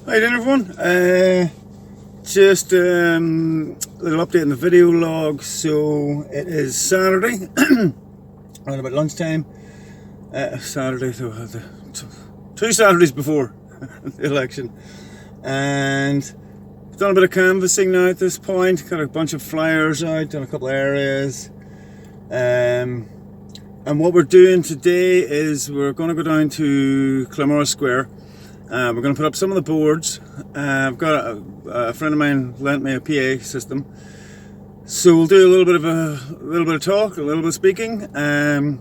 Hi again, everyone. Just a little update on the video log. So it is Saturday, around about lunchtime. Saturday, so two Saturdays before the election, and done a bit of canvassing now at this point. Got a bunch of flyers out in a couple of areas. And what we're doing today is we're going to go down to Claremorris Square. We're going to put up some of the boards. I've got a friend of mine lent me a PA system, so we'll do a little bit of talk, a little bit of speaking, and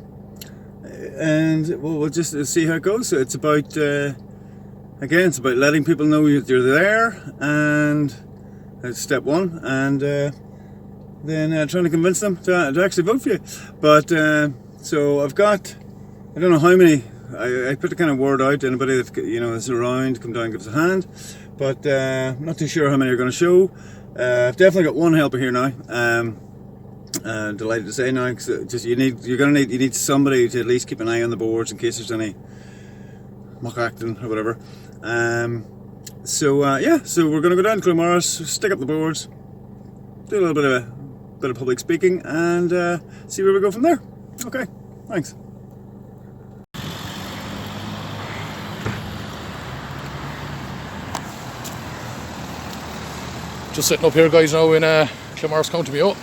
we'll just see how it goes. So it's about it's about letting people know you're there, and that's step one, and then trying to convince them to actually vote for you. But so I don't know how many. I put the kind of word out to anybody that is around, come down and give us a hand, but I'm not too sure how many are going to show. I've definitely got one helper here now. Delighted to say now, because you need somebody to at least keep an eye on the boards in case there's any mock acting or whatever. So we're going to go down to Claremorris, stick up the boards, do a little bit of public speaking, and see where we go from there. Okay, thanks. Just sitting up here, guys, now in Claremorris County Mayo.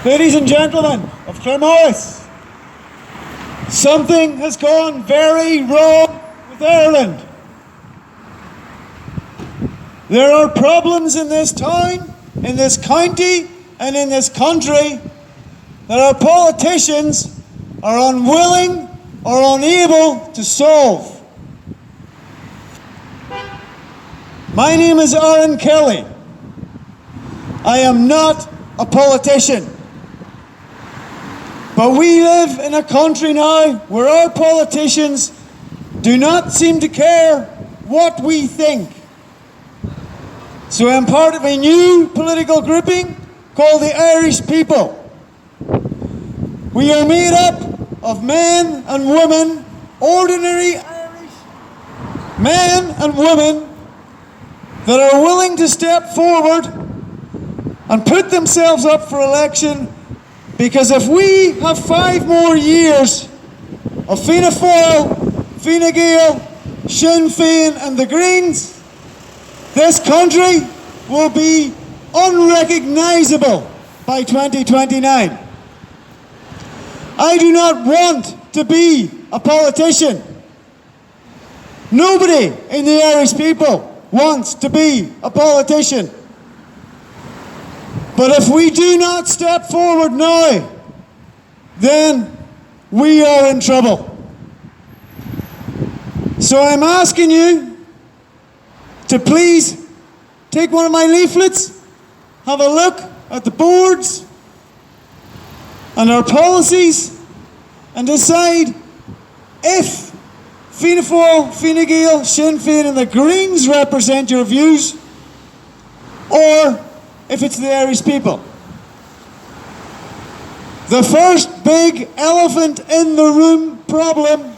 Ladies and gentlemen of Claremorris, something has gone very wrong with Ireland. There are problems in this town, in this county, and in this country that our politicians are unwilling or unable to solve. My name is Aaron Kelly. I am not a politician. But we live in a country now where our politicians do not seem to care what we think. So I'm part of a new political grouping called the Irish People. We are made up of men and women, ordinary Irish men and women that are willing to step forward and put themselves up for election. Because if we have 5 more years of Fianna Fáil, Fine Gael, Sinn Féin and the Greens, this country will be unrecognisable by 2029. I do not want to be a politician. Nobody in the Irish People wants to be a politician. But if we do not step forward now, then we are in trouble. So I'm asking you to please take one of my leaflets, have a look at the boards and our policies, and decide if Fianna Fáil, Fine Gael, Sinn Féin and the Greens represent your views, or if it's the Irish People. The first big elephant in the room problem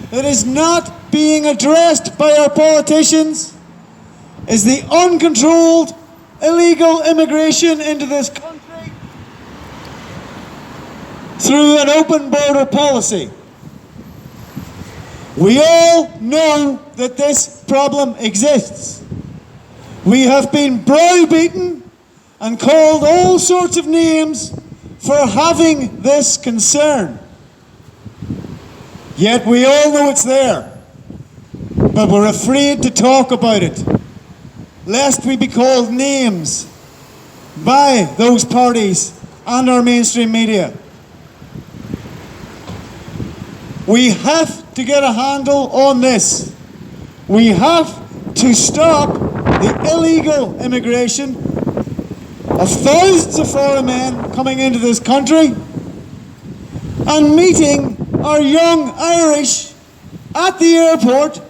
that is not being addressed by our politicians is the uncontrolled illegal immigration into this country through an open border policy. We all know that this problem exists. We have been browbeaten and called all sorts of names for having this concern. Yet we all know it's there, but we're afraid to talk about it. lest we be called names by those parties and our mainstream media. We have to get a handle on this. We have to stop the illegal immigration of thousands of foreign men coming into this country and meeting our young Irish at the airport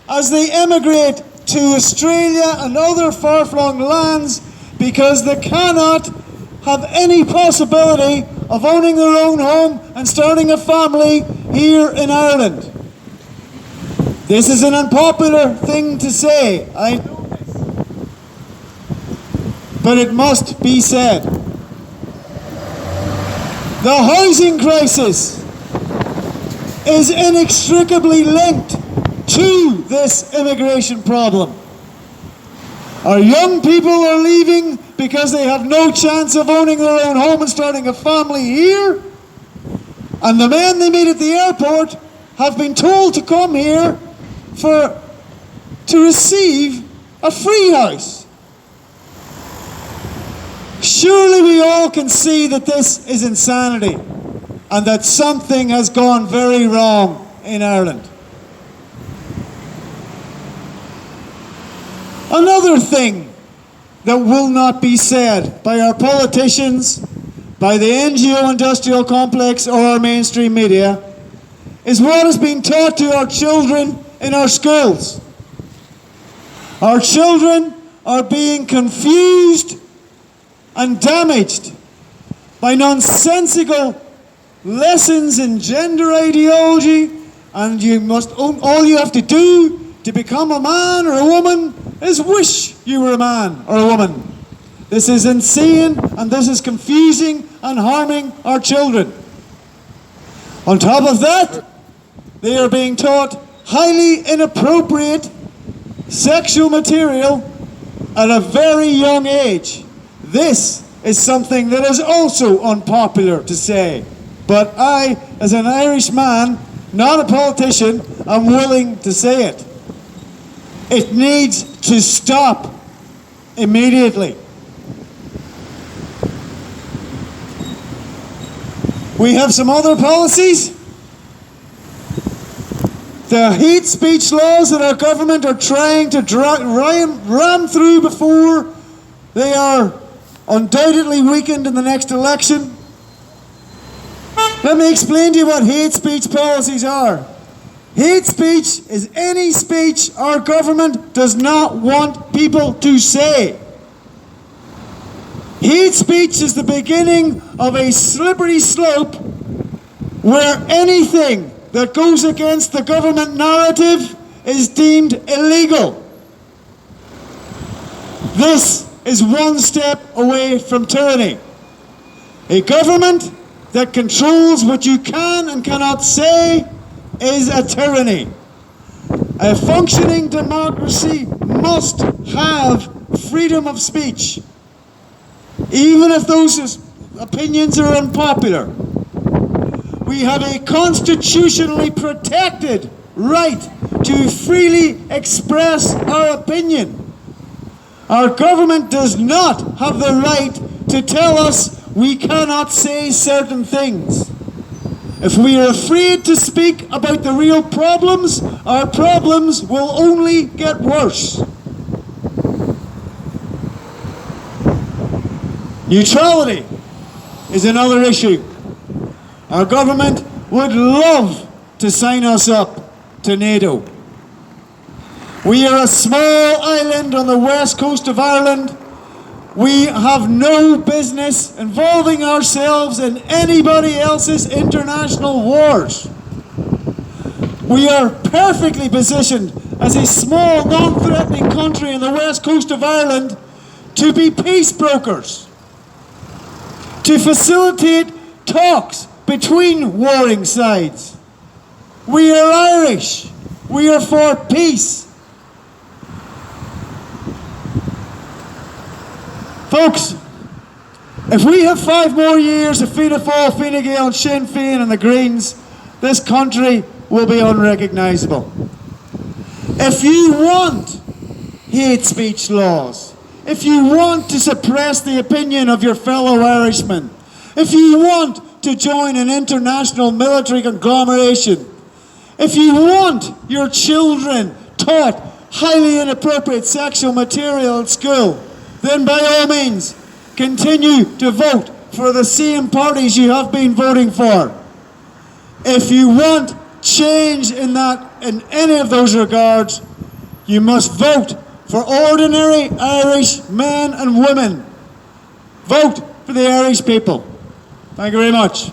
as they emigrate to Australia and other far-flung lands because they cannot have any possibility of owning their own home and starting a family here in Ireland. This is an unpopular thing to say, I know this, but it must be said. The housing crisis is inextricably linked to this immigration problem. Our young people are leaving because they have no chance of owning their own home and starting a family here. And the men they meet at the airport have been told to come here to receive a free house. Surely we all can see that this is insanity and that something has gone very wrong in Ireland. Another thing that will not be said by our politicians, by the NGO industrial complex or our mainstream media is what is being taught to our children in our schools. Our children are being confused and damaged by nonsensical lessons in gender ideology, and all you have to do to become a man or a woman is wish you were a man or a woman. This is insane, and this is confusing and harming our children. On top of that, they are being taught highly inappropriate sexual material at a very young age. This is something that is also unpopular to say, but I, as an Irish man, not a politician, am willing to say it. It needs to stop immediately. We have some other policies. The hate speech laws that our government are trying to ram through before they are undoubtedly weakened in the next election. Let me explain to you what hate speech policies are. Hate speech is any speech our government does not want people to say. Hate speech is the beginning of a slippery slope where anything that goes against the government narrative is deemed illegal. This is one step away from tyranny. A government that controls what you can and cannot say is a tyranny. A functioning democracy must have freedom of speech, even if those opinions are unpopular. We have a constitutionally protected right to freely express our opinion. Our government does not have the right to tell us we cannot say certain things. If we are afraid to speak about the real problems, our problems will only get worse. Neutrality is another issue. Our government would love to sign us up to NATO. We are a small island on the west coast of Ireland. We have no business involving ourselves in anybody else's international wars. We are perfectly positioned as a small, non-threatening country on the west coast of Ireland to be peace brokers, to facilitate talks between warring sides. We are Irish. We are for peace. Folks, if we have 5 more years of Fianna Fáil, Fine Gael, Sinn Féin and the Greens, this country will be unrecognisable. If you want hate speech laws, if you want to suppress the opinion of your fellow Irishmen, if you want to join an international military conglomeration, if you want your children taught highly inappropriate sexual material at school, then by all means, continue to vote for the same parties you have been voting for. If you want change in any of those regards, you must vote for ordinary Irish men and women. Vote for the Irish people. Thank you very much.